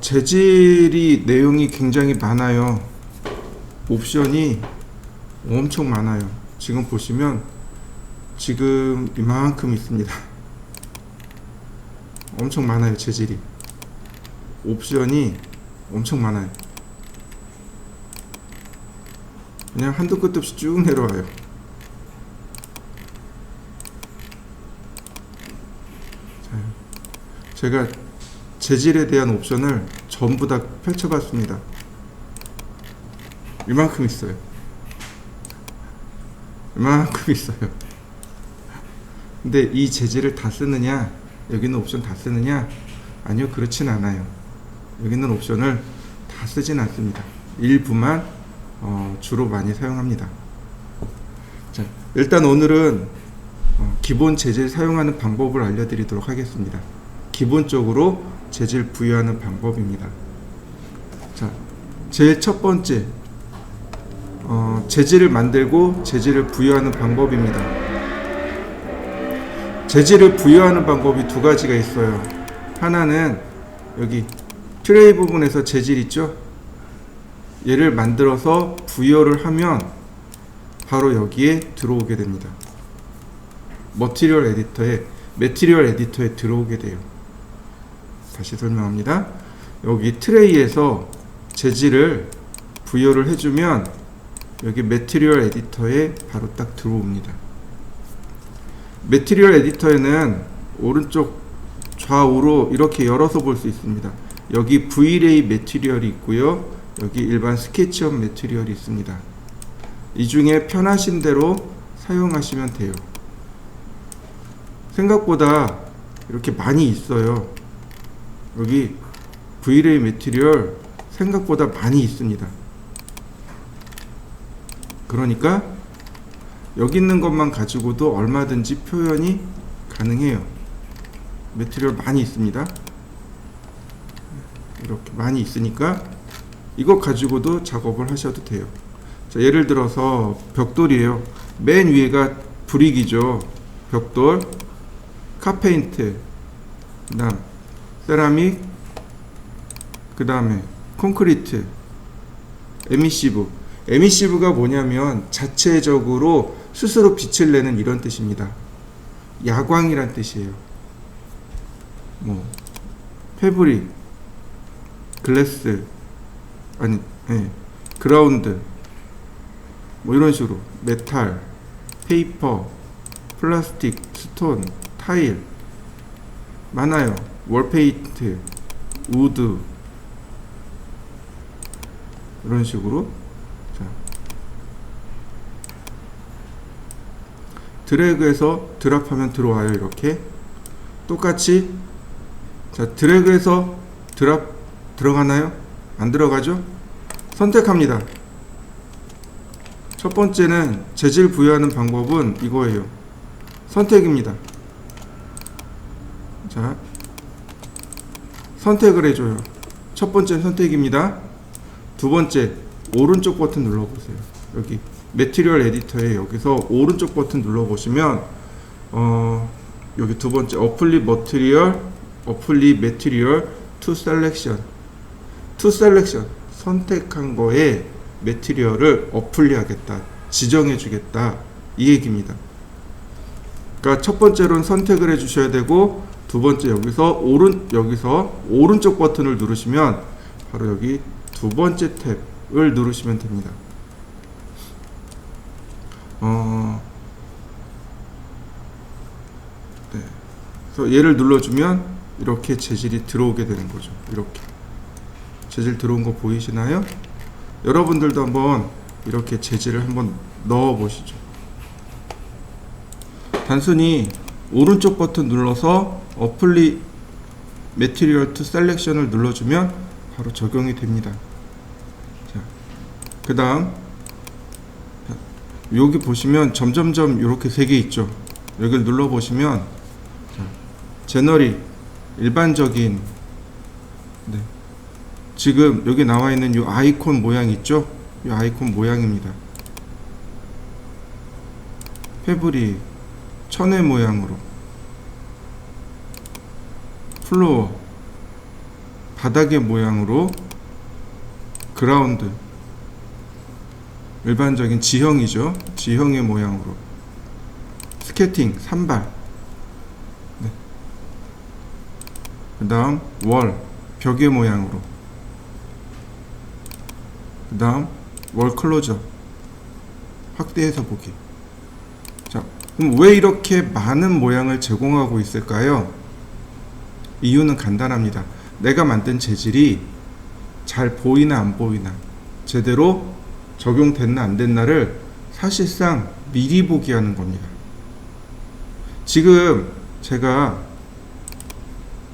재질이 내용이 굉장히 많아요. 옵션이 엄청 많아요. 지금 보시면 지금 이만큼 있습니다. 엄청 많아요. 재질이, 옵션이 엄청 많아요. 그냥 한도 끝도 없이 쭉 내려와요. 제가 재질에 대한 옵션을 전부 다 펼쳐봤습니다. 이만큼 있어요. 이만큼 있어요. 근데 이 재질을 다 쓰느냐, 여기 있는 옵션 다 쓰느냐? 아니요, 그렇진 않아요. 여기 있는 옵션을 다 쓰진 않습니다. 일부만 주로 많이 사용합니다. 자, 일단 오늘은 기본 재질 사용하는 방법을 알려드리도록 하겠습니다. 기본적으로 재질 부여하는 방법입니다. 자, 제일 첫 번째, 재질을 만들고 재질을 부여하는 방법입니다. 재질을 부여하는 방법이 두 가지가 있어요. 하나는 여기 트레이 부분에서 재질 있죠? 얘를 만들어서 부여를 하면 바로 여기에 들어오게 됩니다. 매티리얼 에디터에 들어오게 돼요. 다시 설명합니다. 여기 트레이에서 재질을 부여를 해주면 여기 매티리얼 에디터에 바로 딱 들어옵니다. 매티리얼 에디터에는 오른쪽 좌우로 이렇게 열어서 볼 수 있습니다. 여기 V-Ray 매티리얼이 있고요, 여기 일반 스케치업 매티리얼이 있습니다. 이 중에 편하신 대로 사용하시면 돼요. 생각보다 이렇게 많이 있어요. 여기 V-Ray 매티리얼 생각보다 많이 있습니다. 그러니까 여기 있는 것만 가지고도 얼마든지 표현이 가능해요. 매티리얼 많이 있습니다. 이렇게 많이 있으니까 이거 가지고도 작업을 하셔도 돼요. 자, 예를 들어서 벽돌이에요. 맨 위에가 브릭이죠. 벽돌, 카페인트, 그 다음 세라믹, 그 다음에 콘크리트, 에미시브가 뭐냐면 자체적으로 스스로 빛을 내는 이런 뜻입니다. 야광이란 뜻이에요. 뭐 패브릭, 글래스, 그라운드, 뭐 이런 식으로 메탈, 페이퍼, 플라스틱, 스톤, 타일 많아요. 월페인트, 우드, 이런 식으로. 자, 드래그해서 드랍하면 들어와요. 이렇게 똑같이. 자, 드래그해서 드랍 들어가나요? 안 들어가죠? 선택합니다. 첫 번째는 재질 부여하는 방법은 이거예요. 선택입니다. 자, 선택을 해줘요. 첫 번째 선택입니다. 두 번째, 오른쪽 버튼 눌러보세요. 여기 매티리얼 에디터에 여기서 오른쪽 버튼 눌러보시면 여기 두 번째 어플리 매티리얼 투 셀렉션 선택한 거에 매티리얼을 어플리하겠다, 지정해 주겠다, 이 얘기입니다. 그러니까 첫 번째로는 선택을 해 주셔야 되고, 두 번째 여기서 오른쪽 버튼을 누르시면 바로 여기 두 번째 탭을 누르시면 됩니다. 네. 그래서 얘를 눌러주면 이렇게 재질이 들어오게 되는 거죠. 이렇게 재질 들어온 거 보이시나요? 여러분들도 한번 이렇게 재질을 한번 넣어 보시죠. 단순히 오른쪽 버튼 눌러서 어플리 매티리얼 투 셀렉션을 눌러주면 바로 적용이 됩니다. 자, 그 다음 여기 보시면 점점점 이렇게 3개 있죠. 여기를 눌러 보시면 제너리, 일반적인, 네, 지금 여기 나와 있는 이 아이콘 모양 있죠? 이 아이콘 모양입니다. 패브릭, 천의 모양으로, 플로어, 바닥의 모양으로 그라운드, 일반적인 지형이죠. 지형의 모양으로 스케팅, 산발. 네. 그 다음 월, 벽의 모양으로. 그 다음 월 클로저, 확대해서 보기. 자, 그럼 왜 이렇게 많은 모양을 제공하고 있을까요? 이유는 간단합니다. 내가 만든 재질이 잘 보이나 안 보이나, 제대로 적용됐나 안 됐나를 사실상 미리 보기 하는 겁니다. 지금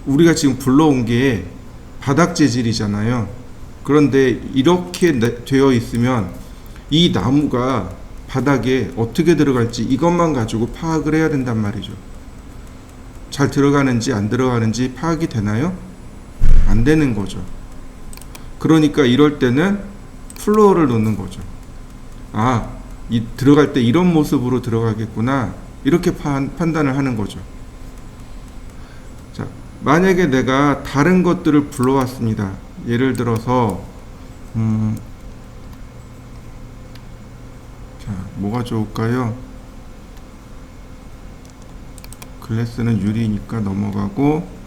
우리가 지금 불러온 게 바닥 재질이잖아요. 그런데 이렇게 되어 있으면 이 나무가 바닥에 어떻게 들어갈지 이것만 가지고 파악을 해야 된단 말이죠. 잘 들어가는지 안 들어가는지 파악이 되나요? 안 되는 거죠. 그러니까 이럴 때는 플로어를 놓는 거죠. 아, 들어갈 때 이런 모습으로 들어가겠구나, 이렇게 판단을 하는 거죠. 자, 만약에 내가 다른 것들을 불러왔습니다. 예를 들어서 자, 뭐가 좋을까요? 글래스는 유리니까 넘어가고,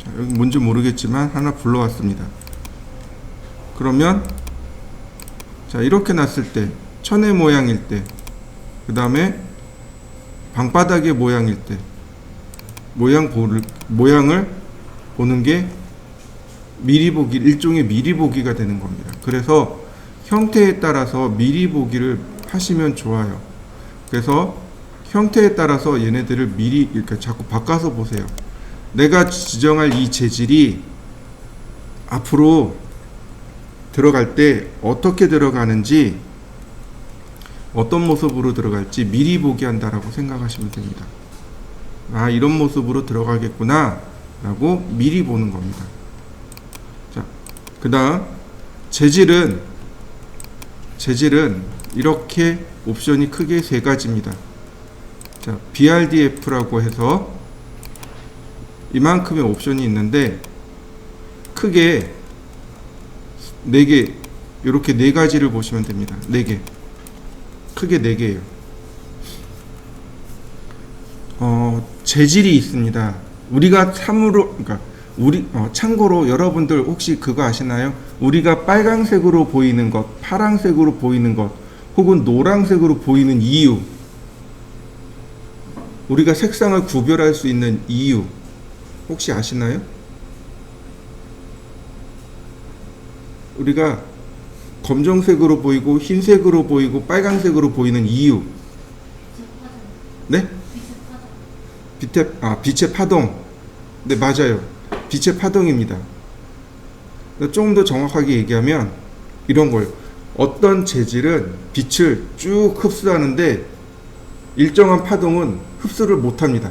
자, 여기 뭔지 모르겠지만 하나 불러왔습니다. 그러면 자, 이렇게 놨을 때, 천의 모양일 때, 그 다음에 방바닥의 모양일 때, 모양을 보는 게 미리 보기, 일종의 미리 보기가 되는 겁니다. 그래서 형태에 따라서 미리 보기를 하시면 좋아요. 그래서 형태에 따라서 얘네들을 미리 이렇게 자꾸 바꿔서 보세요. 내가 지정할 이 재질이 앞으로 들어갈 때 어떻게 들어가는지, 어떤 모습으로 들어갈지 미리 보기 한다라고 생각하시면 됩니다. 아, 이런 모습으로 들어가겠구나 라고 미리 보는 겁니다. 자, 그 다음 재질은 이렇게 옵션이 크게 세 가지입니다. 자, BRDF라고 해서 이만큼의 옵션이 있는데, 크게 4개, 이렇게 4가지를 보시면 됩니다. 4개. 크게 4개예요. 재질이 있습니다. 우리가 참고로 여러분들 혹시 그거 아시나요? 우리가 빨강색으로 보이는 것, 파랑색으로 보이는 것, 혹은 노란색으로 보이는 이유, 우리가 색상을 구별할 수 있는 이유 혹시 아시나요? 우리가 검정색으로 보이고 흰색으로 보이고 빨강색으로 보이는 이유. 네? 빛의 파동. 네, 맞아요. 빛의 파동입니다. 조금 더 정확하게 얘기하면 이런 거예요. 어떤 재질은 빛을 쭉 흡수하는데 일정한 파동은 흡수를 못합니다.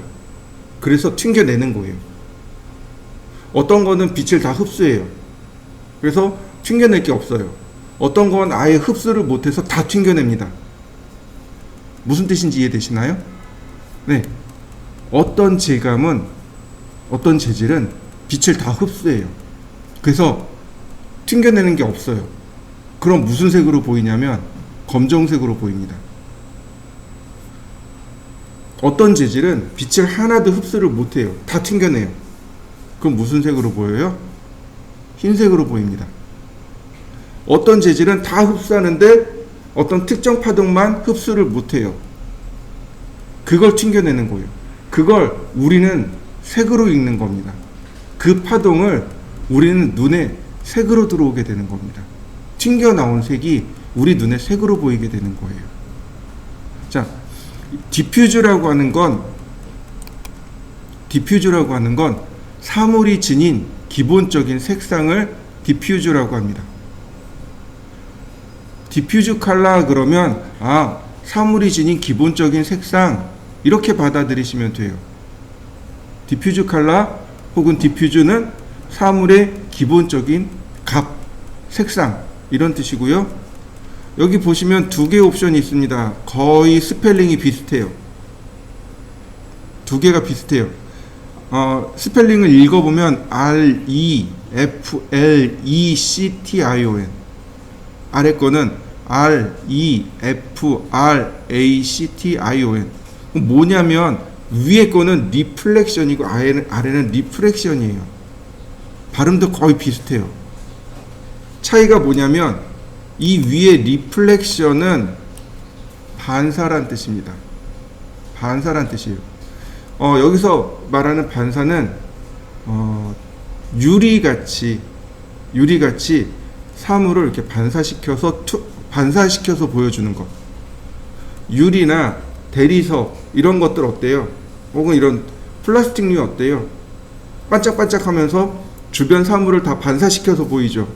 그래서 튕겨내는 거예요. 어떤 거는 빛을 다 흡수해요. 그래서 튕겨낼 게 없어요. 어떤 건 아예 흡수를 못해서 다 튕겨냅니다. 무슨 뜻인지 이해되시나요? 네. 어떤 재질은 빛을 다 흡수해요. 그래서 튕겨내는 게 없어요. 그럼 무슨 색으로 보이냐면 검정색으로 보입니다. 어떤 재질은 빛을 하나도 흡수를 못해요. 다 튕겨내요. 그럼 무슨 색으로 보여요? 흰색으로 보입니다. 어떤 재질은 다 흡수하는데 어떤 특정 파동만 흡수를 못해요. 그걸 튕겨내는 거예요. 그걸 우리는 색으로 읽는 겁니다. 그 파동을 우리는 눈에 색으로 들어오게 되는 겁니다. 튕겨나온 색이 우리 눈에 색으로 보이게 되는 거예요. 자, 디퓨즈라고 하는 건 사물이 지닌 기본적인 색상을 디퓨즈라고 합니다. 디퓨즈 컬러 그러면 사물이 지닌 기본적인 색상, 이렇게 받아들이시면 돼요. 디퓨즈 컬러 혹은 디퓨즈는 사물의 기본적인 값, 색상 이런 뜻이고요. 여기 보시면 두 개의 옵션이 있습니다. 거의 스펠링이 비슷해요. 두 개가 비슷해요. 스펠링을 읽어보면 REFLECTION, 아래 거는 REFRACTION. 뭐냐면 위에 거는 리플렉션이고 아래는 리프렉션이에요. 발음도 거의 비슷해요. 차이가 뭐냐면 이 위에 리플렉션은 반사란 뜻입니다. 반사란 뜻이에요. 여기서 말하는 반사는 유리같이 사물을 이렇게 반사시켜서 보여주는 것. 유리나 대리석 이런 것들 어때요? 혹은 이런 플라스틱류 어때요? 반짝반짝하면서 주변 사물을 다 반사시켜서 보이죠.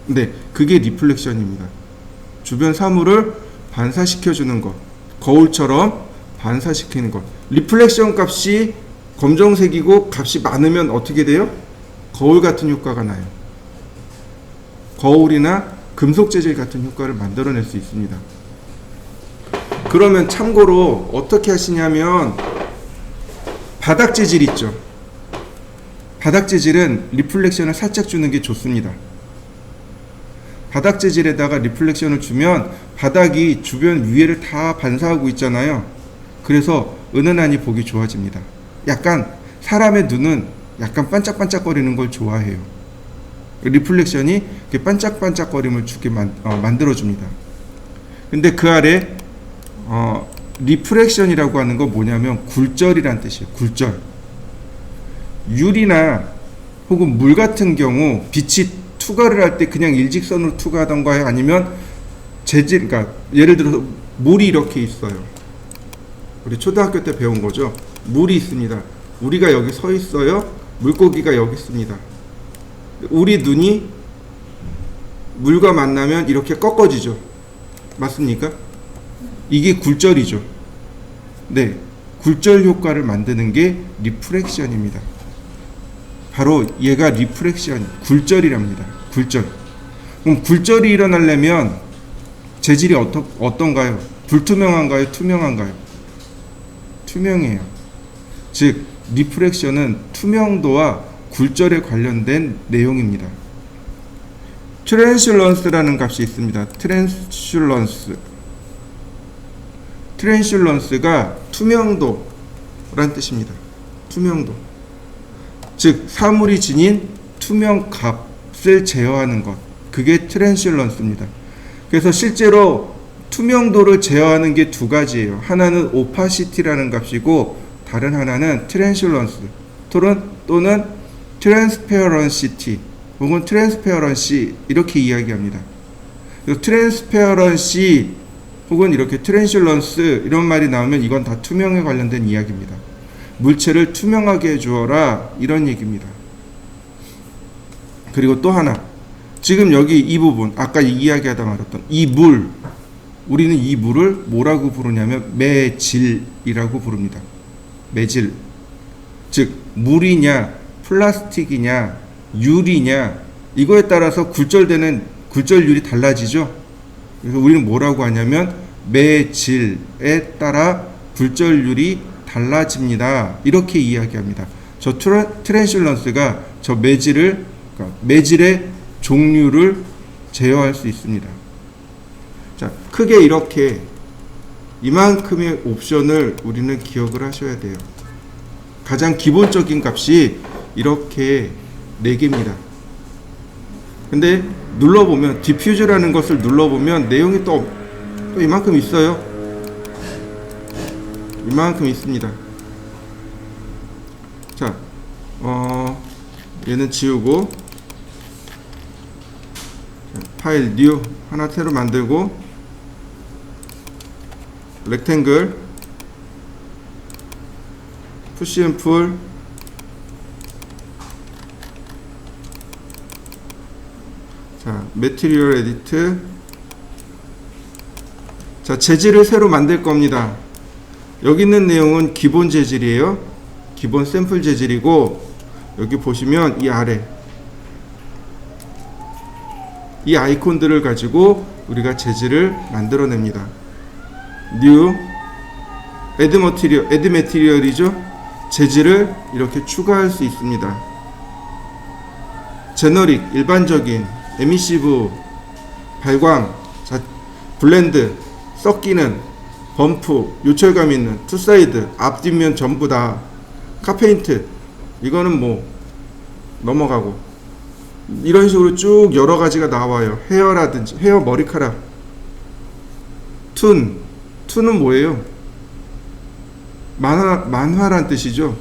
네, 그게 리플렉션입니다. 주변 사물을 반사시켜주는 것. 거울처럼 반사시키는 것. 리플렉션 값이 검정색이고 값이 많으면 어떻게 돼요? 거울 같은 효과가 나요. 거울이나 금속 재질 같은 효과를 만들어낼 수 있습니다. 그러면 참고로 어떻게 하시냐면 바닥 재질 있죠. 바닥 재질은 리플렉션을 살짝 주는 게 좋습니다. 바닥 재질에다가 리플렉션을 주면 바닥이 주변 위에를 다 반사하고 있잖아요. 그래서 은은하니 보기 좋아집니다. 약간 사람의 눈은 약간 반짝반짝거리는 걸 좋아해요. 리플렉션이 반짝반짝거림을 주게 만들어줍니다. 근데 그 아래 리프렉션이라고 하는 거 뭐냐면 굴절이란 뜻이에요. 굴절. 유리나 혹은 물 같은 경우 빛이 투과를 할 때 그냥 일직선으로 투과하던가 아니면 재질, 그러니까 예를 들어서 물이 이렇게 있어요. 우리 초등학교 때 배운 거죠. 물이 있습니다. 우리가 여기 서 있어요. 물고기가 여기 있습니다. 우리 눈이 물과 만나면 이렇게 꺾어지죠. 맞습니까? 이게 굴절이죠. 네, 굴절 효과를 만드는 게 리프렉션입니다. 바로 얘가 리프렉션, 굴절이랍니다. 굴절. 그럼 굴절이 일어나려면 재질이 어떤가요? 불투명한가요? 투명한가요? 투명해요. 즉 리프렉션은 투명도와 굴절에 관련된 내용입니다. 트랜슐런스라는 값이 있습니다. 트랜슐런스가 투명도란 뜻입니다. 투명도. 즉 사물이 지닌 투명 값을 제어하는 것. 그게 트랜슐런스입니다. 그래서 실제로 투명도를 제어하는 게 두 가지예요. 하나는 오파시티라는 값이고 다른 하나는 트랜슐런스 또는 트랜스페어런시티 혹은 트랜스페어런시 이렇게 이야기합니다. 트랜스페어런시 혹은 이렇게 트랜슐런스 이런 말이 나오면 이건 다 투명에 관련된 이야기입니다. 물체를 투명하게 해주어라 이런 얘기입니다. 그리고 또 하나, 지금 여기 이 부분 아까 이야기하다 말았던 이 물, 우리는 이 물을 뭐라고 부르냐면 매질이라고 부릅니다. 매질. 즉 물이냐 플라스틱이냐 유리냐 이거에 따라서 굴절율이 달라지죠. 그래서 우리는 뭐라고 하냐면 매질에 따라 굴절율이 달라집니다. 이렇게 이야기합니다. 저 트랜슐런스가 저 매질의 종류를 제어할 수 있습니다. 자, 크게 이렇게 이만큼의 옵션을 우리는 기억을 하셔야 돼요. 가장 기본적인 값이 이렇게 4개입니다. 근데 눌러보면 디퓨즈라는 것을 눌러보면 내용이 또 이만큼 있어요. 이만큼 있습니다. 자, 얘는 지우고 파일 뉴 하나 새로 만들고 렉탱글 푸시 앤 풀 자, 매티리얼 에디트. 자, 재질을 새로 만들 겁니다. 여기 있는 내용은 기본 재질이에요. 기본 샘플 재질이고 여기 보시면 이 아래 이 아이콘들을 가지고 우리가 재질을 만들어냅니다. New, Add Material이죠. 재질을 이렇게 추가할 수 있습니다. 제너릭, 일반적인, 에미시브, 발광, 블렌드, 섞이는, 범프, 요철감 있는, 투사이드, 앞뒷면 전부 다, 카페인트, 이거는 뭐 넘어가고, 이런 식으로 쭉 여러 가지가 나와요. 헤어라든지 헤어 머리카락, 툰은 뭐예요? 만화란 뜻이죠.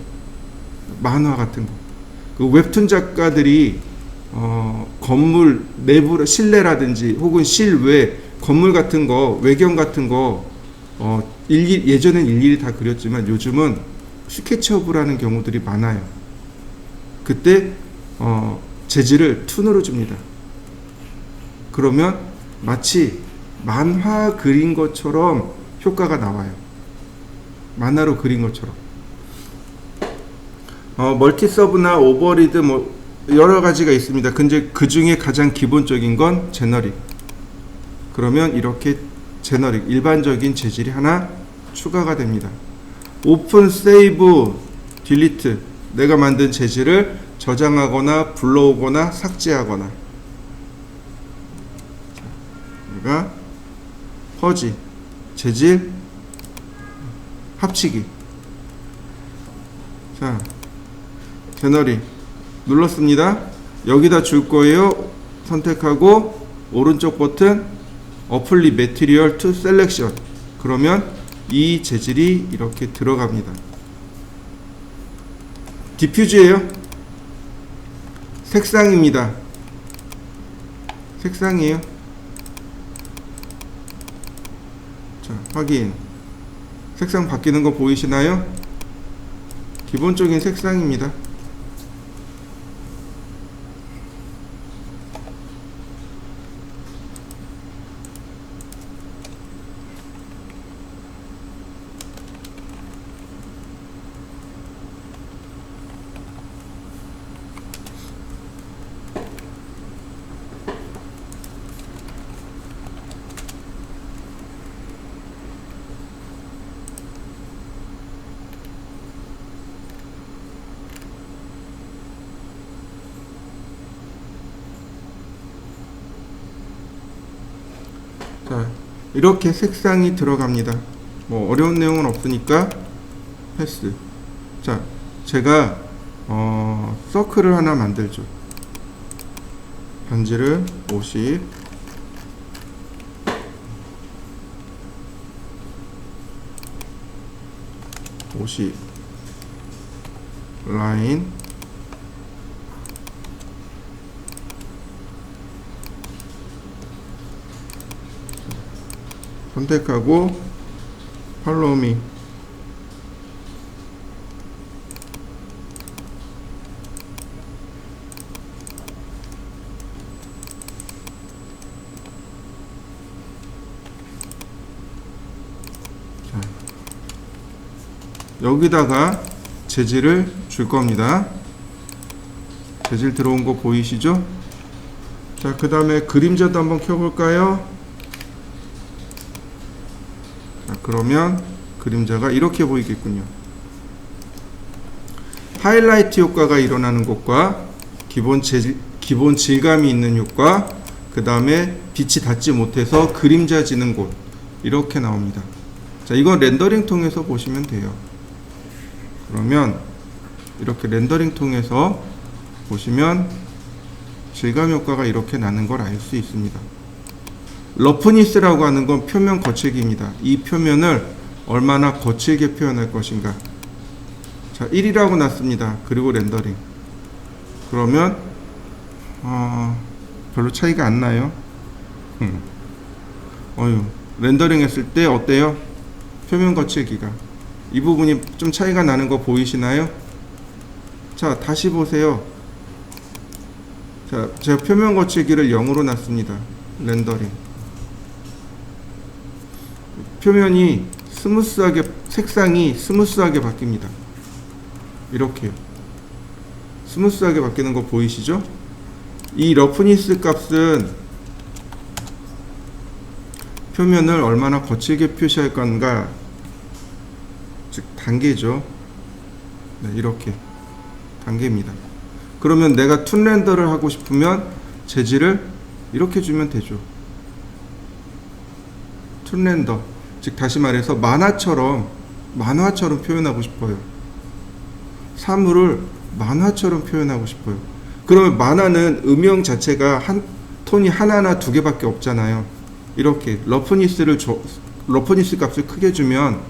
만화 같은 거. 그 웹툰 작가들이 건물 내부 실내라든지 혹은 실외 건물 같은 거, 외경 같은 거 예전엔 일일이 다 그렸지만 요즘은 스케치업을 경우들이 많아요. 그때 재질을 툰으로 줍니다. 그러면 마치 만화 그린 것처럼 효과가 나와요. 만화로 그린 것처럼. 멀티 서브나 오버리드 뭐 여러 가지가 있습니다. 근데 그 중에 가장 기본적인 건 제너릭. 그러면 이렇게 제너릭 일반적인 재질이 하나 추가가 됩니다. 오픈, 세이브, 딜리트. 내가 만든 재질을 저장하거나 불러오거나 삭제하거나. 내가 퍼지, 재질, 합치기. 자, 제너릭 눌렀습니다. 여기다 줄 거예요. 선택하고 오른쪽 버튼 어플리 매티리얼 투 셀렉션. 그러면 이 재질이 이렇게 들어갑니다. 디퓨즈예요. 색상입니다. 색상이에요. 자, 확인. 색상 바뀌는 거 보이시나요? 기본적인 색상입니다. 자, 이렇게 색상이 들어갑니다. 뭐 어려운 내용은 없으니까 패스. 자, 제가 서클을 하나 만들죠. 반지를 50, 라인, 선택하고 팔로우 미. 여기다가 재질을 줄 겁니다. 재질 들어온 거 보이시죠? 자, 그 다음에 그림자도 한번 켜볼까요? 자, 그러면 그림자가 이렇게 보이겠군요. 하이라이트 효과가 일어나는 것과 기본 질감이 있는 효과, 그 다음에 빛이 닿지 못해서 그림자 지는 곳, 이렇게 나옵니다. 자, 이건 렌더링 통해서 보시면 돼요. 그러면 이렇게 렌더링 통해서 보시면 질감 효과가 이렇게 나는 걸 알 수 있습니다. 러프니스라고 하는 건 표면 거칠기입니다. 이 표면을 얼마나 거칠게 표현할 것인가. 자, 1이라고 놨습니다. 그리고 렌더링. 그러면 별로 차이가 안 나요. 렌더링 했을 때 어때요? 표면 거칠기가. 이 부분이 좀 차이가 나는 거 보이시나요? 자, 다시 보세요. 자, 제가 표면 거칠기를 0으로 놨습니다. 렌더링. 표면이 스무스하게, 색상이 스무스하게 바뀝니다. 이렇게요. 스무스하게 바뀌는 거 보이시죠? 이 러프니스 값은 표면을 얼마나 거칠게 표시할 건가, 즉 단계죠. 네, 이렇게 단계입니다. 그러면 내가 툰 렌더를 하고 싶으면 재질을 이렇게 주면 되죠. 툰 렌더, 즉 다시 말해서 만화처럼 표현하고 싶어요. 사물을 만화처럼 표현하고 싶어요. 그러면 만화는 음영 자체가 한 톤이 하나나 두 개밖에 없잖아요. 이렇게 러프니스 값을 크게 주면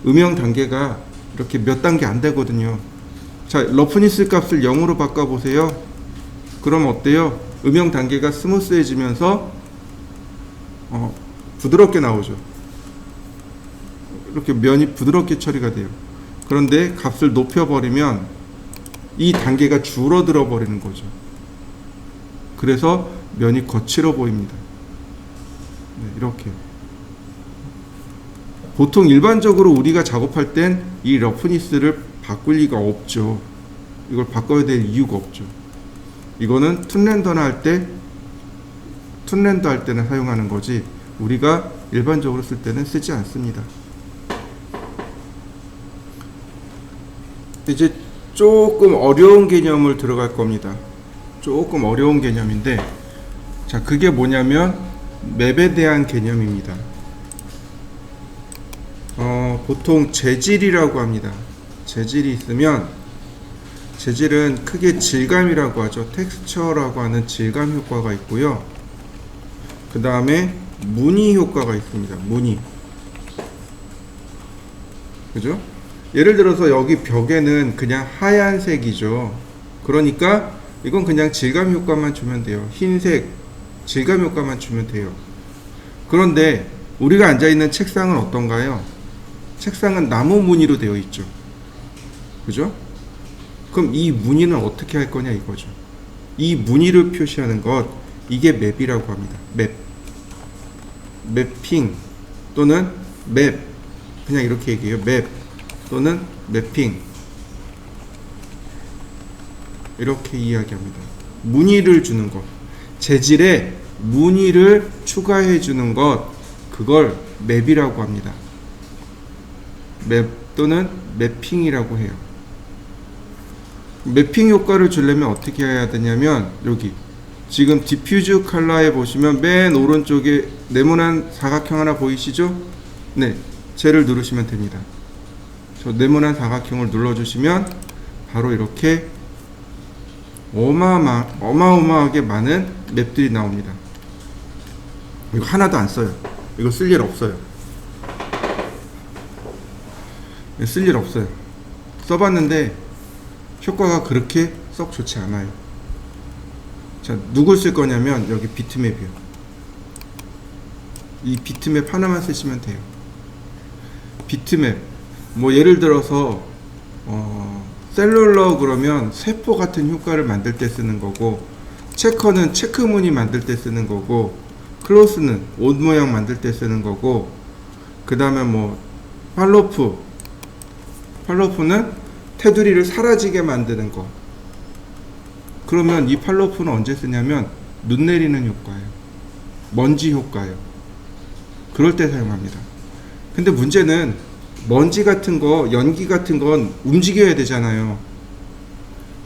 음영 단계가 이렇게 몇 단계 안 되거든요. 자, 러프니스 값을 0으로 바꿔보세요. 그럼 어때요? 음영 단계가 스무스해지면서 부드럽게 나오죠. 이렇게 면이 부드럽게 처리가 돼요. 그런데 값을 높여버리면 이 단계가 줄어들어 버리는 거죠. 그래서 면이 거칠어 보입니다. 네, 이렇게. 보통 일반적으로 우리가 작업할 땐 이 러프니스를 바꿀 리가 없죠. 이걸 바꿔야 될 이유가 없죠. 이거는 툰 렌더 할 때는 사용하는 거지, 우리가 일반적으로 쓸 때는 쓰지 않습니다. 이제 조금 어려운 개념을 들어갈 겁니다. 조금 어려운 개념인데, 자, 그게 뭐냐면 맵에 대한 개념입니다. 보통 재질이라고 합니다. 재질이 있으면, 재질은 크게 질감이라고 하죠. 텍스처라고 하는 질감 효과가 있고요. 그 다음에 무늬 효과가 있습니다. 무늬. 그죠? 예를 들어서 여기 벽에는 그냥 하얀색이죠. 그러니까 이건 그냥 질감 효과만 주면 돼요. 흰색 질감 효과만 주면 돼요. 그런데 우리가 앉아있는 책상은 어떤가요? 책상은 나무 무늬로 되어 있죠. 그죠? 그럼 이 무늬는 어떻게 할 거냐 이거죠. 이 무늬를 표시하는 것, 이게 맵이라고 합니다. 맵. 맵핑 또는 맵, 그냥 이렇게 얘기해요. 맵 또는 맵핑, 이렇게 이야기합니다. 무늬를 주는 것, 재질에 무늬를 추가해 주는 것, 그걸 맵이라고 합니다. 맵 또는 맵핑이라고 해요. 맵핑 효과를 주려면 어떻게 해야 되냐면, 여기 지금 디퓨즈 컬러에 보시면 맨 오른쪽에 네모난 사각형 하나 보이시죠? 네, 쟤를 누르시면 됩니다. 저 네모난 사각형을 눌러주시면 바로 이렇게 어마어마하게 많은 맵들이 나옵니다. 이거 하나도 안 써요. 이거 쓸 일 없어요. 쓸 일 없어요. 써봤는데 효과가 그렇게 썩 좋지 않아요. 자, 누굴 쓸 거냐면 여기 비트맵이요. 이 비트맵 하나만 쓰시면 돼요. 비트맵, 뭐 예를 들어서 셀룰러 그러면 세포 같은 효과를 만들 때 쓰는 거고, 체커는 체크무늬 만들 때 쓰는 거고, 클로스는 옷 모양 만들 때 쓰는 거고, 그 다음에 뭐 팔로프는 테두리를 사라지게 만드는 거. 그러면 이 팔로프는 언제 쓰냐면 눈 내리는 효과예요. 먼지 효과예요. 그럴 때 사용합니다. 근데 문제는 먼지 같은 거, 연기 같은 건 움직여야 되잖아요.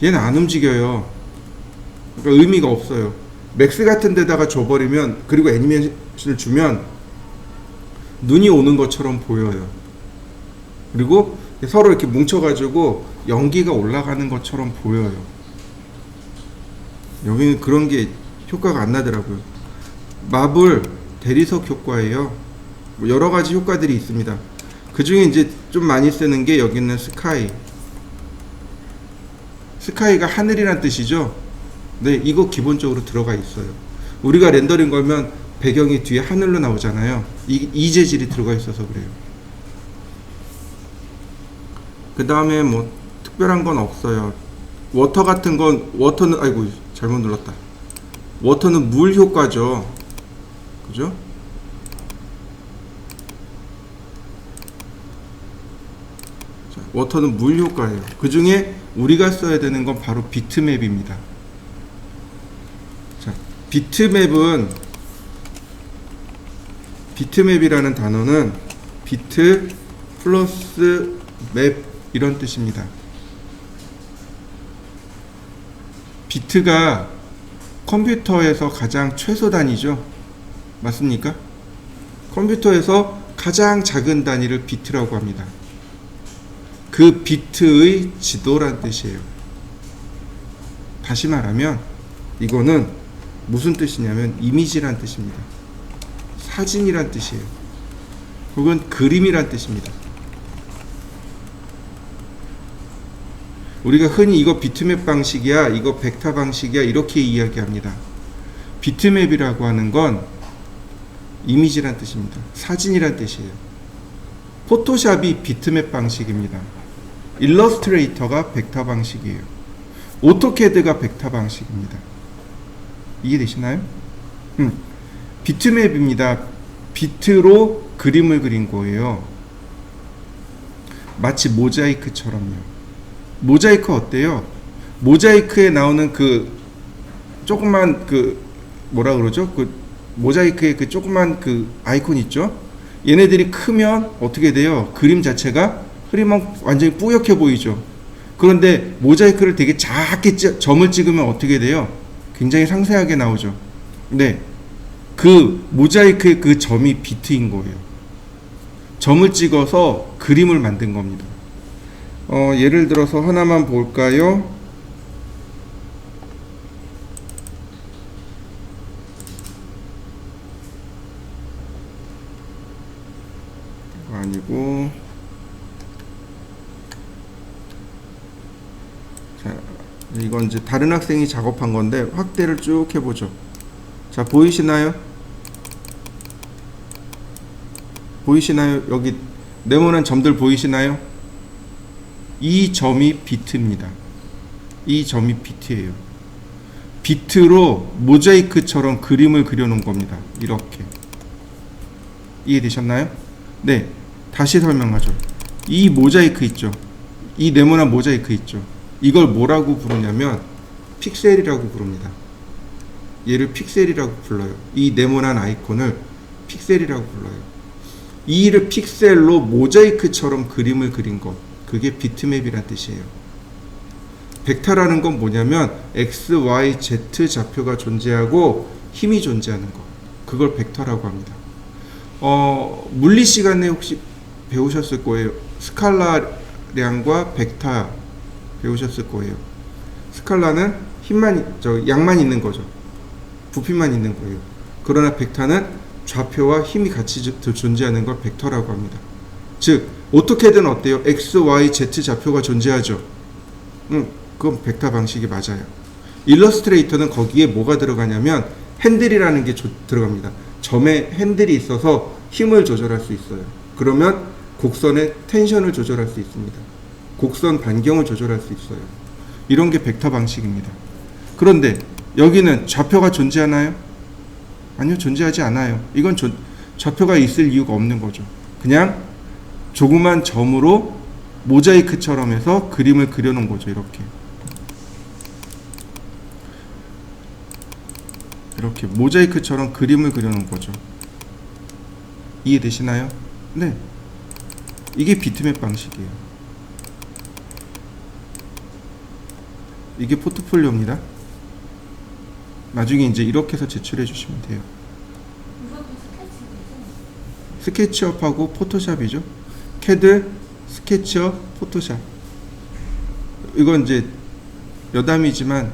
얘는 안 움직여요. 그러니까 의미가 없어요. 맥스 같은 데다가 줘버리면, 그리고 애니메이션을 주면 눈이 오는 것처럼 보여요. 그리고 서로 이렇게 뭉쳐가지고 연기가 올라가는 것처럼 보여요. 여기는 그런 게 효과가 안 나더라고요. 마블 대리석 효과예요. 뭐 여러 가지 효과들이 있습니다. 그 중에 이제 좀 많이 쓰는 게 여기는 스카이. 스카이가 하늘이란 뜻이죠. 네, 이거 기본적으로 들어가 있어요. 우리가 렌더링 걸면 배경이 뒤에 하늘로 나오잖아요. 이 재질이 들어가 있어서 그래요. 그 다음에 뭐 특별한 건 없어요. 워터 같은 건, 워터는, 아이고 잘못 눌렀다. 워터는 물 효과죠. 그죠? 자, 워터는 물 효과예요. 그 중에 우리가 써야 되는 건 바로 비트맵입니다. 자, 비트맵은 비트맵이라는 단어는 비트 플러스 맵 이런 뜻입니다. 비트가 컴퓨터에서 가장 최소 단위죠. 맞습니까? 컴퓨터에서 가장 작은 단위를 비트라고 합니다. 그 비트의 지도란 뜻이에요. 다시 말하면 이거는 무슨 뜻이냐면 이미지란 뜻입니다. 사진이란 뜻이에요. 혹은 그림이란 뜻입니다. 우리가 흔히 이거 비트맵 방식이야, 이거 벡터 방식이야 이렇게 이야기합니다. 비트맵이라고 하는 건 이미지란 뜻입니다. 사진이란 뜻이에요. 포토샵이 비트맵 방식입니다. 일러스트레이터가 벡터 방식이에요. 오토캐드가 벡터 방식입니다. 이해되시나요? 비트맵입니다. 비트로 그림을 그린 거예요. 마치 모자이크처럼요. 모자이크 어때요? 모자이크에 나오는 그 조그만 그 뭐라 그러죠? 그 모자이크의 그 조그만 그 아이콘 있죠? 얘네들이 크면 어떻게 돼요? 그림 자체가 흐리면 완전히 뿌옇게 보이죠. 그런데 모자이크를 되게 작게 점을 찍으면 어떻게 돼요? 굉장히 상세하게 나오죠. 네, 그 모자이크의 그 점이 비트인 거예요. 점을 찍어서 그림을 만든 겁니다. 예를 들어서 하나만 볼까요? 아니고, 자, 이건 이제 다른 학생이 작업한 건데 확대를 쭉 해보죠. 자, 보이시나요? 보이시나요? 여기 네모난 점들 보이시나요? 이 점이 비트입니다. 이 점이 비트예요. 비트로 모자이크처럼 그림을 그려놓은 겁니다. 이렇게. 이해되셨나요? 네. 다시 설명하죠. 이 모자이크 있죠. 이 네모난 모자이크 있죠. 이걸 뭐라고 부르냐면 픽셀이라고 부릅니다. 얘를 픽셀이라고 불러요. 이 네모난 아이콘을 픽셀이라고 불러요. 이를 픽셀로 모자이크처럼 그림을 그린 것, 그게 비트맵이란 뜻이에요. 벡터라는 건 뭐냐면 X, Y, Z 좌표가 존재하고 힘이 존재하는 것, 그걸 벡터라고 합니다. 물리 시간에 혹시 배우셨을 거예요. 스칼라량과 벡터 배우셨을 거예요. 스칼라는 양만 있는 거죠. 부피만 있는 거예요. 그러나 벡터는 좌표와 힘이 같이 존재하는 걸 벡터라고 합니다. 즉 오토캐드는 어때요? X, Y, Z 좌표가 존재하죠. 그건 벡터 방식이 맞아요. 일러스트레이터는 거기에 뭐가 들어가냐면 핸들이라는 게 들어갑니다. 점에 핸들이 있어서 힘을 조절할 수 있어요. 그러면 곡선의 텐션을 조절할 수 있습니다. 곡선 반경을 조절할 수 있어요. 이런 게 벡터 방식입니다. 그런데 여기는 좌표가 존재하나요? 아니요, 존재하지 않아요. 이건 좌표가 있을 이유가 없는 거죠. 그냥 조그만 점으로 모자이크처럼 해서 그림을 그려놓은 거죠. 이렇게 모자이크처럼 그림을 그려놓은 거죠. 이해되시나요? 네. 이게 비트맵 방식이에요. 이게 포트폴리오입니다. 나중에 이제 이렇게 해서 제출해 주시면 돼요. 이것도 스케치죠? 스케치업하고 포토샵이죠. 캐드, 스케치업, 포토샵. 이건 이제 여담이지만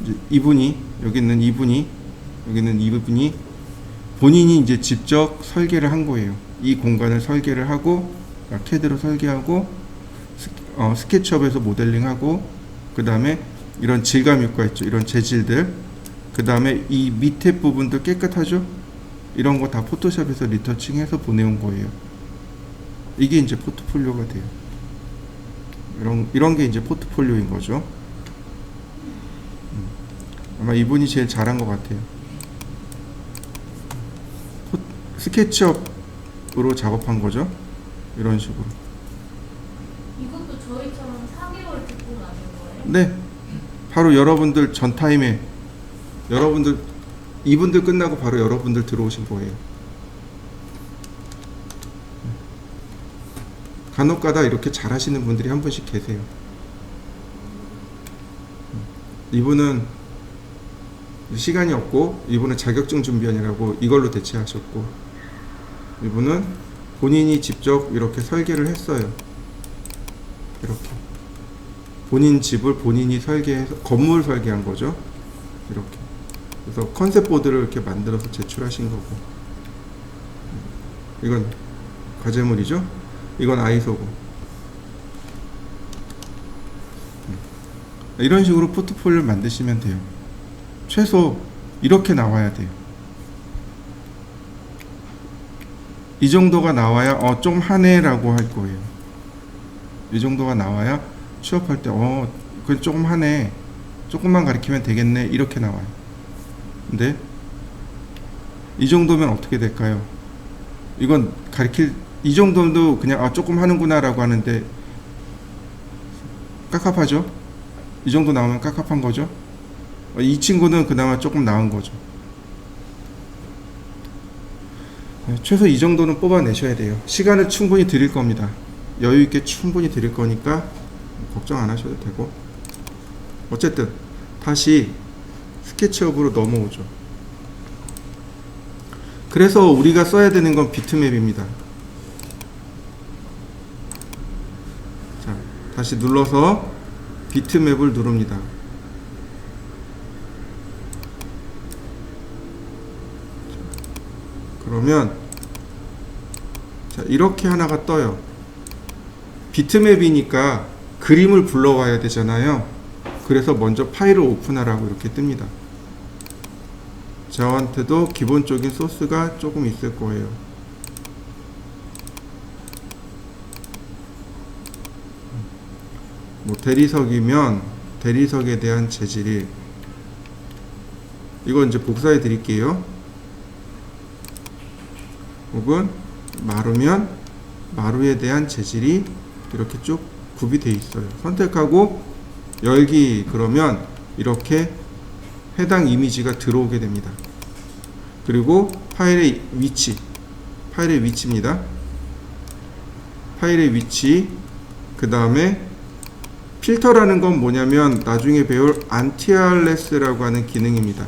이제 여기 있는 이분이 본인이 이제 직접 설계를 한 거예요. 이 공간을 설계를 하고 캐드로 설계하고 스케치업에서 모델링하고 그 다음에 이런 질감 효과 있죠. 이런 재질들. 그 다음에 이 밑에 부분도 깨끗하죠. 이런 거 다 포토샵에서 리터칭해서 보내온 거예요. 이게 이제 포트폴리오가 돼요. 이런 게 이제 포트폴리오인 거죠. 아마 이분이 제일 잘한 것 같아요. 스케치업으로 작업한 거죠. 이런 식으로. 이것도 저희처럼 4개월 듣고 나는 거예요? 네. 바로 여러분들 전 타임에 이분들 끝나고 바로 여러분들 들어오신 거예요. 간혹가다 이렇게 잘 하시는 분들이 한 분씩 계세요. 이분은 시간이 없고, 이분은 자격증 준비하느라고 이걸로 대체하셨고, 이분은 본인이 직접 이렇게 설계를 했어요. 이렇게 본인 집을 본인이 설계해서 건물 설계한 거죠. 이렇게. 그래서 컨셉 보드를 이렇게 만들어서 제출하신 거고, 이건 과제물이죠. 이건 아이소고. 이런 식으로 포트폴리오를 만드시면 돼요. 최소 이렇게 나와야 돼요. 이 정도가 나와야 좀 하네라고 할 거예요. 이 정도가 나와야 취업할 때 그건 조금 하네, 조금만 가르치면 되겠네, 이렇게 나와요. 근데 이 정도면 어떻게 될까요? 이건 이 정도도 그냥 조금 하는구나 라고 하는데 깝깝하죠? 이 정도 나오면 깝깝한 거죠? 이 친구는 그나마 조금 나은 거죠. 최소 이 정도는 뽑아내셔야 돼요. 시간을 충분히 드릴 겁니다. 여유있게 충분히 드릴 거니까 걱정 안 하셔도 되고, 어쨌든 다시 스케치업으로 넘어오죠. 그래서 우리가 써야 되는 건 비트맵입니다. 자, 다시 눌러서 비트맵을 누릅니다. 그러면 자, 이렇게 하나가 떠요. 비트맵이니까 그림을 불러와야 되잖아요. 그래서 먼저 파일을 오픈하라고 이렇게 뜹니다. 저한테도 기본적인 소스가 조금 있을 거예요. 뭐 대리석이면 대리석에 대한 재질이, 이거 이제 복사해 드릴게요. 혹은 마루면 마루에 대한 재질이 이렇게 쭉 구비되어 있어요. 선택하고 열기, 그러면 이렇게 해당 이미지가 들어오게 됩니다. 그리고 파일의 위치입니다. 파일의 위치, 그 다음에 필터라는 건 뭐냐면 나중에 배울 안티알레스라고 하는 기능입니다.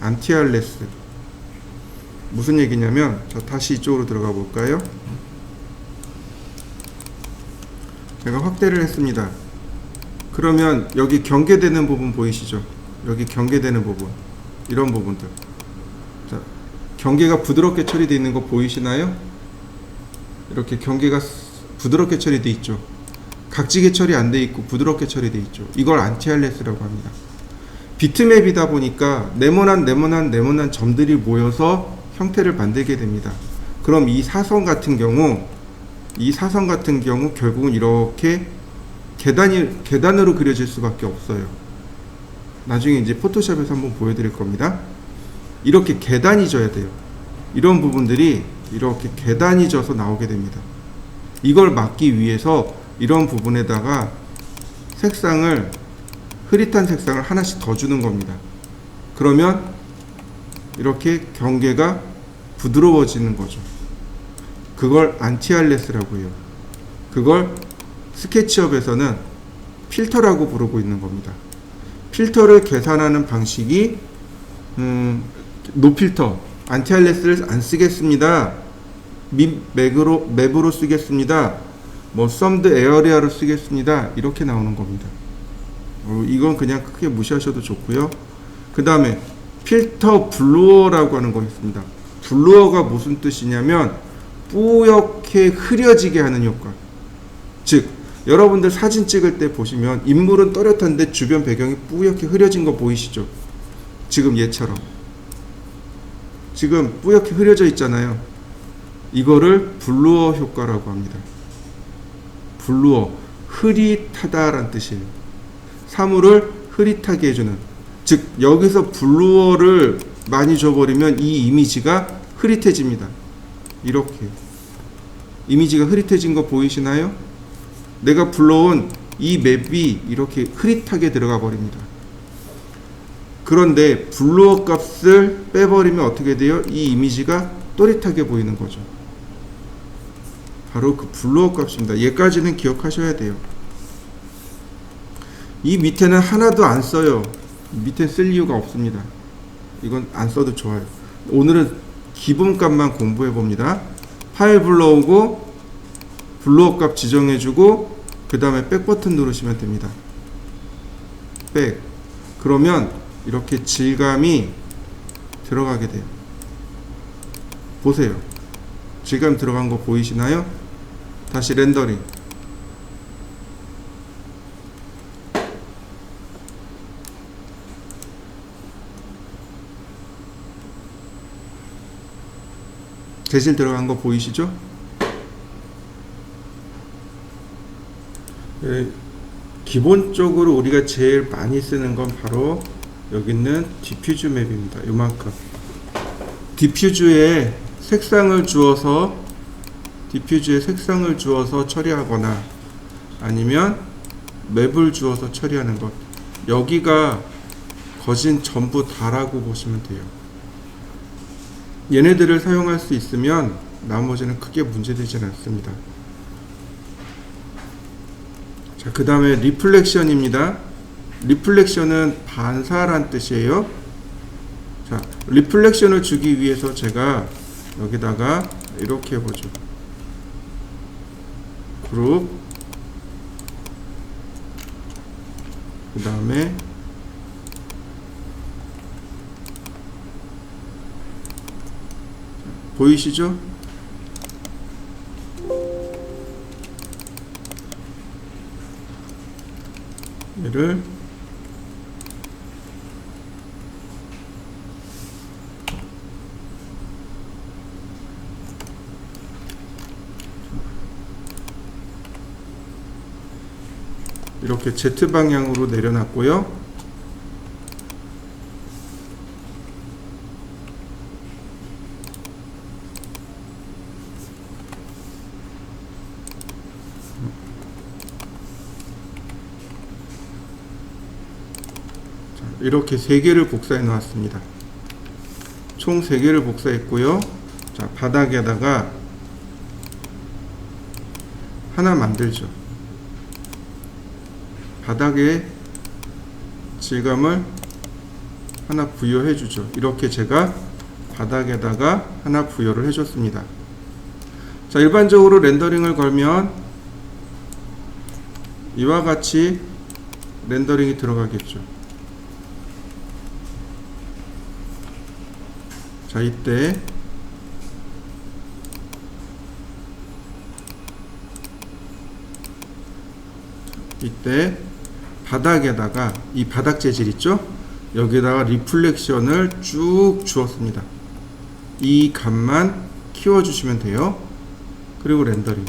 안티알레스 무슨 얘기냐면, 다시 이쪽으로 들어가 볼까요? 제가 확대를 했습니다. 그러면 여기 경계되는 부분 보이시죠? 여기 경계되는 부분, 이런 부분들. 자, 경계가 부드럽게 처리되어 있는 거 보이시나요? 이렇게 경계가 부드럽게 처리되어 있죠. 각지게 처리 안 돼 있고 부드럽게 처리되어 있죠. 이걸 안티알레스라고 합니다. 비트맵이다 보니까 네모난 점들이 모여서 형태를 만들게 됩니다. 그럼 이 사선 같은 경우 결국은 이렇게 계단으로 그려질 수밖에 없어요. 나중에 이제 포토샵에서 한번 보여드릴 겁니다. 이렇게 계단이 져야 돼요. 이런 부분들이 이렇게 계단이 져서 나오게 됩니다. 이걸 막기 위해서 이런 부분에다가 색상을, 흐릿한 색상을 하나씩 더 주는 겁니다. 그러면 이렇게 경계가 부드러워지는 거죠. 그걸 안티알레스라고 해요. 그걸 스케치업에서는 필터라고 부르고 있는 겁니다. 필터를 계산하는 방식이 노필터, 안티알레스를 안 쓰겠습니다, 맵으로 쓰겠습니다, 뭐 썸드 에어리아로 쓰겠습니다, 이렇게 나오는 겁니다. 이건 그냥 크게 무시하셔도 좋고요. 그 다음에 필터 블루어라고 하는 거 있습니다. 블루어가 무슨 뜻이냐면 뿌옇게 흐려지게 하는 효과. 즉 여러분들 사진 찍을 때 보시면 인물은 또렷한데 주변 배경이 뿌옇게 흐려진 거 보이시죠? 지금 얘처럼 지금 뿌옇게 흐려져 있잖아요. 이거를 블루어 효과라고 합니다. 블루어, 흐릿하다란 뜻이에요. 사물을 흐릿하게 해주는, 즉 여기서 블루어를 많이 줘버리면 이 이미지가 흐릿해집니다. 이렇게 이미지가 흐릿해진 거 보이시나요? 내가 불러온 이 맵이 이렇게 흐릿하게 들어가 버립니다. 그런데 블루어 값을 빼버리면 어떻게 돼요? 이 이미지가 또렷하게 보이는 거죠. 바로 그 블로어 값입니다. 얘까지는 기억하셔야 돼요. 이 밑에는 하나도 안 써요. 밑에 쓸 이유가 없습니다. 이건 안 써도 좋아요. 오늘은 기본값만 공부해 봅니다. 파일 불러오고 블로어 값 지정해주고 그 다음에 백 버튼 누르시면 됩니다. 백. 그러면 이렇게 질감이 들어가게 돼요. 보세요. 질감 들어간 거 보이시나요? 다시 렌더링. 재질 들어간 거 보이시죠? 기본적으로 우리가 제일 많이 쓰는 건 바로 여기 있는 디퓨즈 맵입니다. 요만큼. 디퓨즈에 색상을 주어서 처리하거나 아니면 맵을 주어서 처리하는 것. 여기가 거진 전부 다라고 보시면 돼요. 얘네들을 사용할 수 있으면 나머지는 크게 문제되지는 않습니다. 자, 그 다음에 리플렉션입니다. 리플렉션은 반사란 뜻이에요. 자, 리플렉션을 주기 위해서 제가 여기다가 이렇게 해보죠. 그룹, 그 다음에 보이시죠? 얘를 이렇게 Z 방향으로 내려놨고요. 이렇게 3개를 복사해 놓았습니다. 총 3개를 복사했고요. 자, 바닥에다가 하나 만들죠. 바닥에 질감을 하나 부여해 주죠. 이렇게 제가 바닥에다가 하나 부여를 해 줬습니다. 자, 일반적으로 렌더링을 걸면 이와 같이 렌더링이 들어가겠죠. 자, 이때 바닥에다가 이 바닥 재질 있죠? 여기다가 리플렉션을 쭉 주었습니다. 이 값만 키워주시면 돼요. 그리고 렌더링.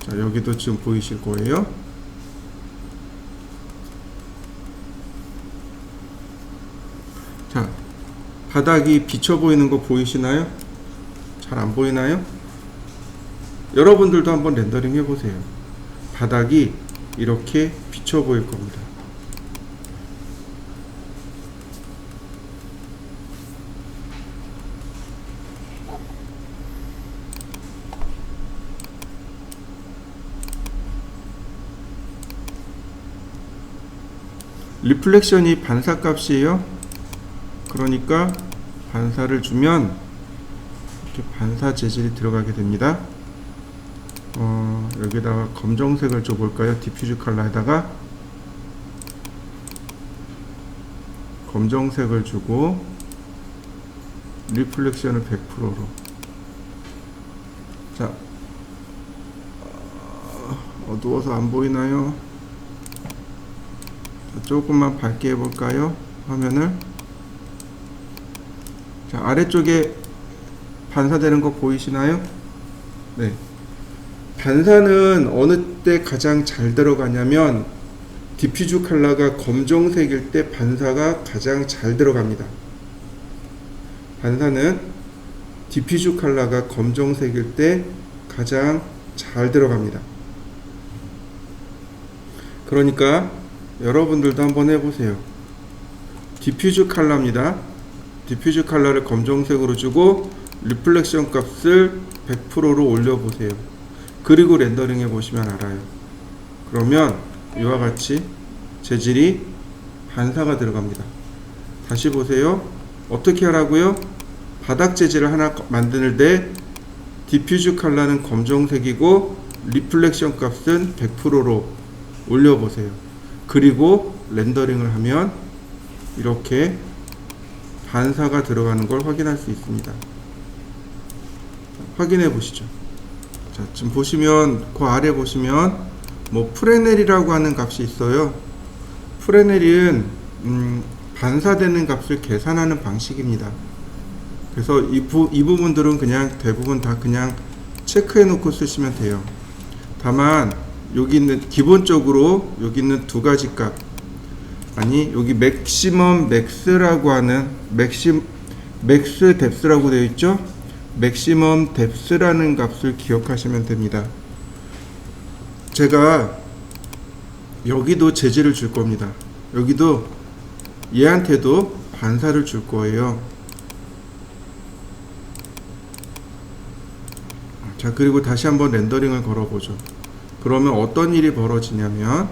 자, 여기도 지금 보이실 거예요. 자, 바닥이 비쳐 보이는 거 보이시나요? 잘 안 보이나요? 여러분들도 한번 렌더링 해보세요. 바닥이 이렇게 비쳐 보일 겁니다. 리플렉션이 반사값이에요. 그러니까 반사를 주면 이렇게 반사 재질이 들어가게 됩니다. 여기다가 검정색을 줘볼까요? 디퓨즈 컬러에다가 검정색을 주고 리플렉션을 100%로. 자, 어두워서 안 보이나요? 자, 조금만 밝게 해볼까요? 화면을. 자, 아래쪽에 반사되는 거 보이시나요? 네. 반사는 어느 때 가장 잘 들어가냐면 디퓨즈 컬러가 검정색일 때 반사가 가장 잘 들어갑니다. 반사는 디퓨즈 컬러가 검정색일 때 가장 잘 들어갑니다. 그러니까 여러분들도 한번 해보세요. 디퓨즈 컬러입니다. 디퓨즈 컬러를 검정색으로 주고 리플렉션 값을 100%로 올려보세요. 그리고 렌더링 해보시면 알아요. 그러면 이와 같이 재질이 반사가 들어갑니다. 다시 보세요. 어떻게 하라고요? 바닥 재질을 하나 만들 때 디퓨즈 컬러는 검정색이고 리플렉션 값은 100%로 올려보세요. 그리고 렌더링을 하면 이렇게 반사가 들어가는 걸 확인할 수 있습니다. 확인해 보시죠. 자, 지금 보시면 그 아래 보시면 뭐 프레넬이라고 하는 값이 있어요. 프레넬은 반사되는 값을 계산하는 방식입니다. 그래서 이 부분들은 그냥 대부분 다 그냥 체크해 놓고 쓰시면 돼요. 다만 여기 있는 기본적으로 여기 있는 두 가지 값, 아니 여기 맥시멈 맥스라고 하는 맥스 뎁스라고 되어 있죠. 맥시멈 뎁스라는 값을 기억하시면 됩니다. 제가 여기도 재질을 줄 겁니다. 여기도 얘한테도 반사를 줄 거예요. 자, 그리고 다시 한번 렌더링을 걸어보죠. 그러면 어떤 일이 벌어지냐면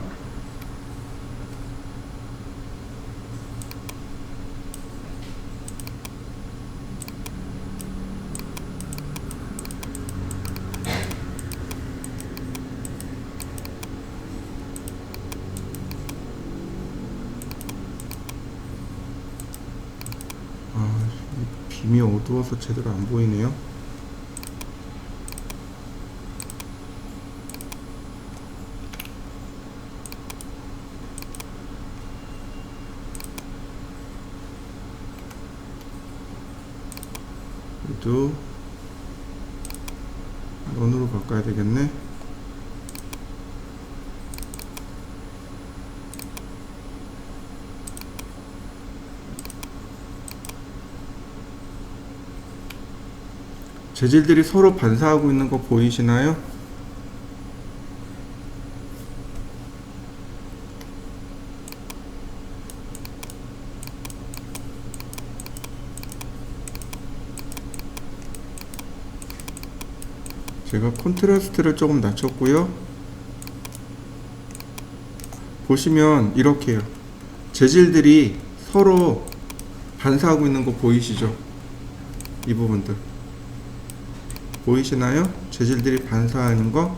빔이 어두워서 제대로 안 보이네요. 또 런으로 바꿔야 되겠네. 재질들이 서로 반사하고 있는 거 보이시나요? 제가 콘트라스트를 조금 낮췄고요. 보시면 이렇게요. 재질들이 서로 반사하고 있는 거 보이시죠? 이 부분들 보이시나요? 재질들이 반사하는 거.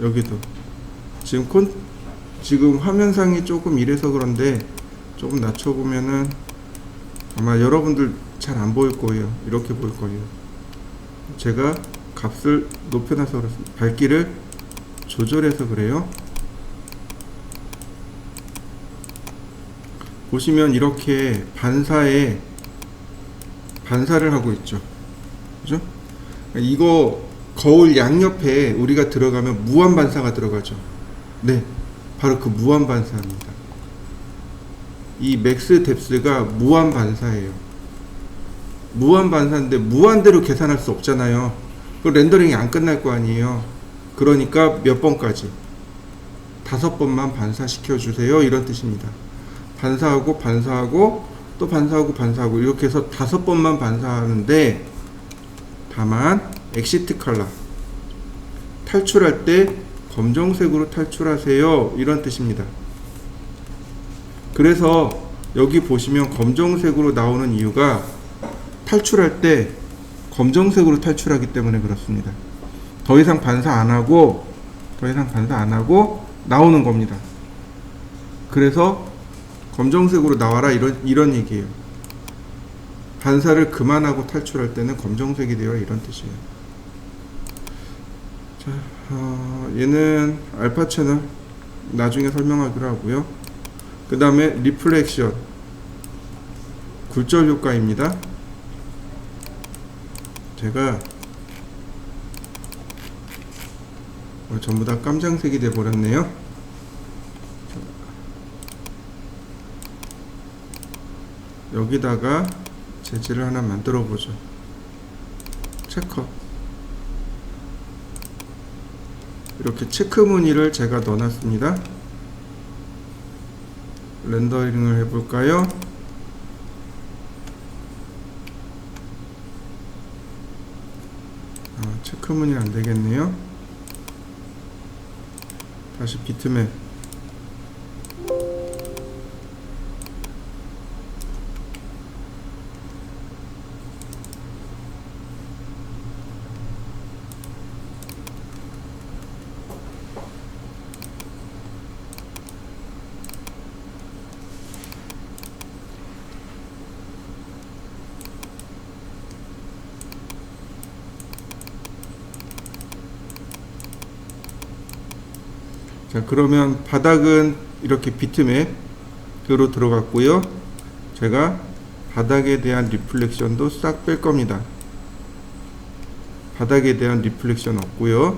여기도 지금 화면상이 조금 이래서 그런데 조금 낮춰보면은 아마 여러분들 잘 안 보일 거예요. 이렇게 보일 거예요. 제가 값을 높여놔서 그렇습니다. 밝기를 조절해서 그래요. 보시면 이렇게 반사를 하고 있죠. 그죠? 이거 거울 양옆에 우리가 들어가면 무한 반사가 들어가죠. 네, 바로 그 무한 반사입니다. 이 맥스 뎁스가 무한 반사예요. 무한 반사인데 무한대로 계산할 수 없잖아요. 그 렌더링이 안 끝날 거 아니에요. 그러니까 몇 번까지 5번만 반사시켜 주세요, 이런 뜻입니다. 반사하고 반사하고 또 반사하고 반사하고 이렇게 해서 5번만 반사하는데, 다만 엑시트 컬러 탈출할 때 검정색으로 탈출하세요, 이런 뜻입니다. 그래서 여기 보시면 검정색으로 나오는 이유가 탈출할 때 검정색으로 탈출하기 때문에 그렇습니다. 더 이상 반사 안 하고 나오는 겁니다. 그래서 검정색으로 나와라, 이런 얘기예요. 반사를 그만하고 탈출할 때는 검정색이 되어, 이런 뜻이에요. 자, 얘는 알파 채널 나중에 설명하기로 하고요. 그 다음에 리플렉션 굴절 효과입니다. 제가 전부 다 깜장색이 돼 버렸네요. 여기다가 재질을 하나 만들어 보죠. 체커. 이렇게 체크 무늬를 제가 넣어놨습니다. 렌더링을 해볼까요? 체크무늬는 안 되겠네요. 다시 비트맵. 자, 그러면 바닥은 이렇게 비트맵으로 들어갔고요. 제가 바닥에 대한 리플렉션도 싹 뺄 겁니다. 바닥에 대한 리플렉션 없고요.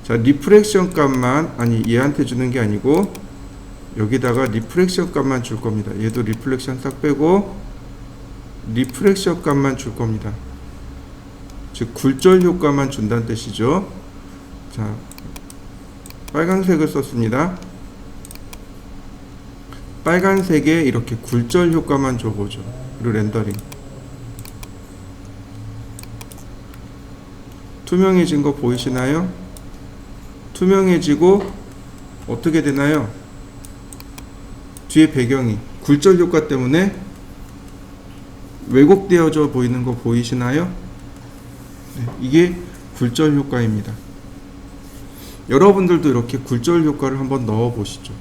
자, 리프렉션 값만, 아니 얘한테 주는 게 아니고 여기다가 리프렉션 값만 줄 겁니다. 얘도 리플렉션 싹 빼고 리프렉션 값만 줄 겁니다. 즉 굴절 효과만 준다는 뜻이죠. 자, 빨간색을 썼습니다. 빨간색에 이렇게 굴절 효과만 줘보죠. 그리고 렌더링. 투명해진 거 보이시나요? 투명해지고 어떻게 되나요? 뒤에 배경이 굴절 효과 때문에 왜곡되어져 보이는 거 보이시나요? 네, 이게 굴절 효과입니다. 여러분들도 이렇게 굴절 효과를 한번 넣어 보시죠.